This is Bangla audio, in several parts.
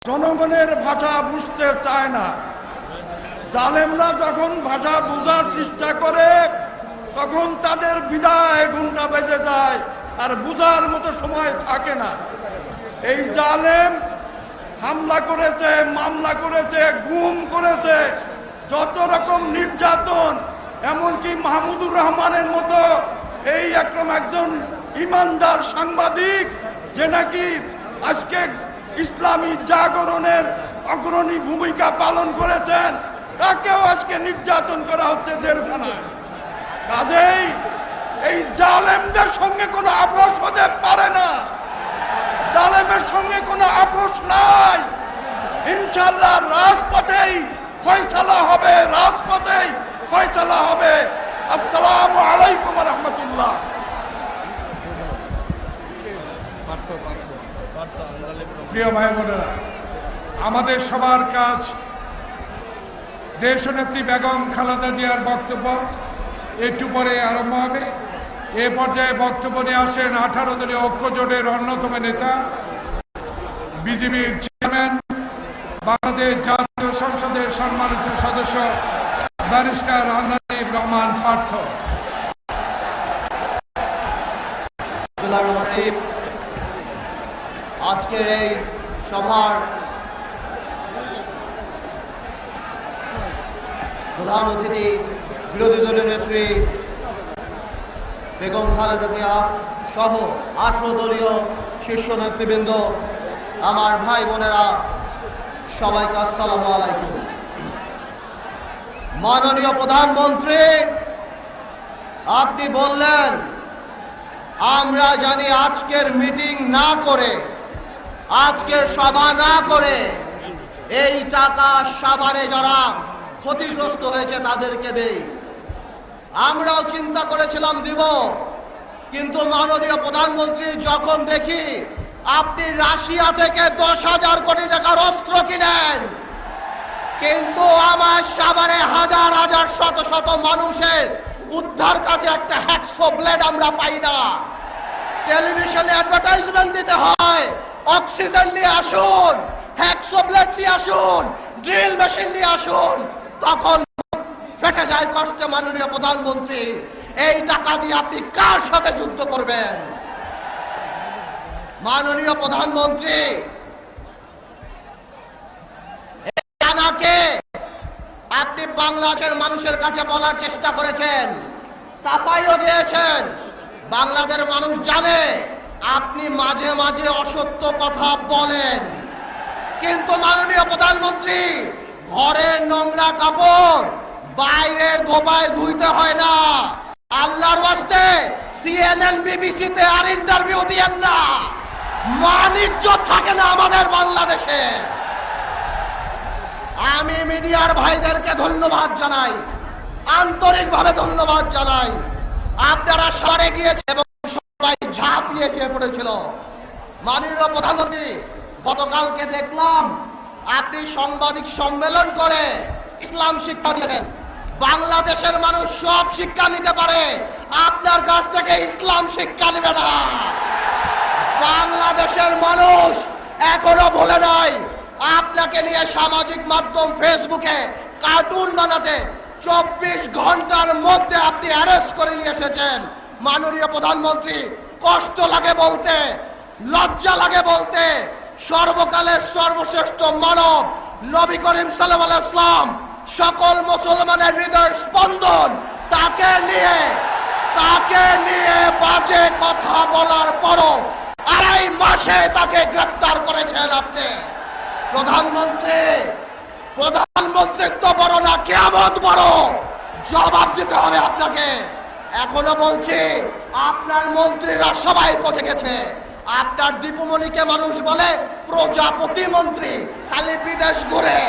জনগণের ভাষা বুঝতে চায় না। জালেমরা যখন ভাষা বোঝার চেষ্টা করে তখন তাদের বিদায় ঘন্টা বেজে যায়, আর বোঝার মতো সময় থাকে না। এই জালেম হামলা করেছে, মামলা করেছে, গুম করেছে, যত রকম নির্যাতন, এমনকি মাহমুদুর রহমানের মতো এই একজন ইমানদার সাংবাদিক যে নাকি আজকে ইসলামী জাগরণের অগ্রণী ভূমিকা পালন করেছেন, তাকেও আজকে নির্যাতন করা হচ্ছে জেলখানায়। কাজেই এই জালেমদের সঙ্গে কোনো আপোষ হতে পারে না, জালেমের সঙ্গে কোনো আপোষ নাই। ইনশাআল্লাহ রাজপথেই ফয়সালা হবে, রাজপথেই ফয়সালা হবে। আসসালামু আলাইকুম ওয়া রাহমাতুল্লাহ। প্রিয় ভাই বোনেরা, আমাদের সবার কাজ দেশনেত্রী বেগম খালেদা জিয়ার বক্তব্য একটু পরে আরম্ভ হবে। এ পর্যায়ে বক্তব্য নিয়ে আসেন 18 দলীয় ঐক্য জোটের অন্যতম নেতা, বিজিবির চেয়ারম্যান, বাংলাদেশ জাতীয় সংসদের সম্মানিত সদস্য ব্যারিস্টার আন্দালিব রহমান পার্থ। আজকের এই সভার প্রধান অতিথি বিরোধী দলীয় নেত্রী বেগম খালেদা জিয়া সহ 18 দলীয় শীর্ষ নেতৃবৃন্দ, আমার ভাই বোনেরা, সবাইকে আসসালামু আলাইকুম। মাননীয় প্রধানমন্ত্রী, আপনি বললেন আমরা জানি আজকের মিটিং না করে, আজকের সভা না করে এই টাকা সাভারে যারা ক্ষতিগ্রস্ত হয়েছে তাদেরকে দেই। আমরাও চিন্তা করেছিলাম দিব, কিন্তু মাননীয় প্রধানমন্ত্রী যখন দেখি আপনি রাশিয়া থেকে 10,000 কোটি টাকার অস্ত্র কিনেন, কিন্তু আমার সাভারে হাজার হাজার শত শত মানুষের উদ্ধার কাজে একটা হ্যাকসো ব্লেড আমরা পাই না। টেলিভিশনে অ্যাডভার্টাইজমেন্ট দিতে হয়, অক্সিজেন নিয়ে আসুন, হ্যাকসো ব্লেড নিয়ে আসুন, ড্রিল মেশিন নিয়ে আসুন, তখন ফেটে যায় কষ্টে। মাননীয় প্রধানমন্ত্রী, এই টাকা দিয়ে আপনি কার সাথে যুদ্ধ করবেন? মাননীয় প্রধানমন্ত্রী, আপনি বাংলাদেশের মানুষের কাছে বলার চেষ্টা করেছেন, সাফাইও দিয়েছেন। বাংলাদেশের মানুষ জানে আপনি মাঝে মাঝে অসত্য কথা বলেন, কিন্তু মাননীয় প্রধানমন্ত্রী, ঘরের নোংরা কাপড় বাইরে ধোবায় ধুইতে হয় না। আল্লাহর ওয়াস্তে CNN BBC তে আর ইন্টারভিউ দিয়েন না, মান ইজ্জত থাকে না আমাদের বাংলাদেশে। আমি মিডিয়ার ভাইদেরকে ধন্যবাদ জানাই, আন্তরিকভাবে ধন্যবাদ জানাই। আপনারা সরে গিয়েছে এবং সবাই ঝাঁপিয়ে চেয়ে পড়েছিল। মাননীয় প্রধানমন্ত্রী, গতকালকে দেখলাম আপনি সাংবাদিক সম্মেলন করে ইসলাম শিক্ষা দিয়েছেন। বাংলাদেশের মানুষ সব শিক্ষা নিতে পারে, আপনার কাছ থেকে ইসলাম শিক্ষা নেবে না। বাংলাদেশের মানুষ এখনো ভুলে নাই আপনাকে নিয়ে সামাজিক মাধ্যম ফেসবুকে কার্টুন বানাতে 24 ঘন্টার মধ্যে আপনি অ্যারেস্ট করে নিয়ে এসেছেন। মাননীয় প্রধানমন্ত্রী, কষ্ট লাগে বলতে, লজ্জা লাগে বলতে, সর্বকালের সর্বশ্রেষ্ঠ মানব নবী করিম সাল্লাল্লাহু আলাইহি ওয়াসাল্লাম, সকল মুসলমানের হৃদয়ের স্পন্দন, তাকে নিয়ে বাজে কথা বলার পরও 2.5 মাসে তাকে গ্রেফতার করেছেন আপনি। প্রধানমন্ত্রিত্ব বড় না, কিয়ামত বড়, জবাব দিতে হবে আপনাকে। এখনো বলছি, আপনার মন্ত্রীরা সবাই পচে গেছে। আপনার দীপুমণিকে মানুষ বলে প্রজাপতি মন্ত্রী, খালি বিদেশ ঘুরে।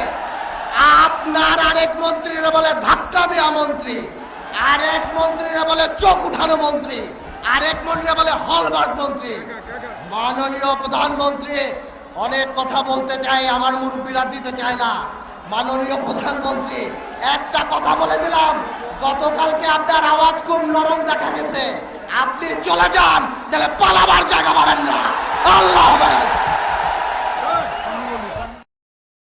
আপনার আরেক মন্ত্রীরা বলে ধাক্কা দেওয়া মন্ত্রী, আরেক মন্ত্রীরা বলে চোখ উঠানো মন্ত্রী, আরেক মন্ত্রীরা বলে হলমার্ক মন্ত্রী। মাননীয় প্রধানমন্ত্রী, অনেক কথা বলতে চাই, আমার মুরব্বীরা দিতে চায় না। মাননীয় প্রধানমন্ত্রী, একটা কথা বলে দিলাম, গতকালকে আপনার আওয়াজ খুব নরম দেখা গেছে, আপনি চলে যান, তাহলে পালাবার জায়গা পাবেন না। আল্লাহ হাফেজ।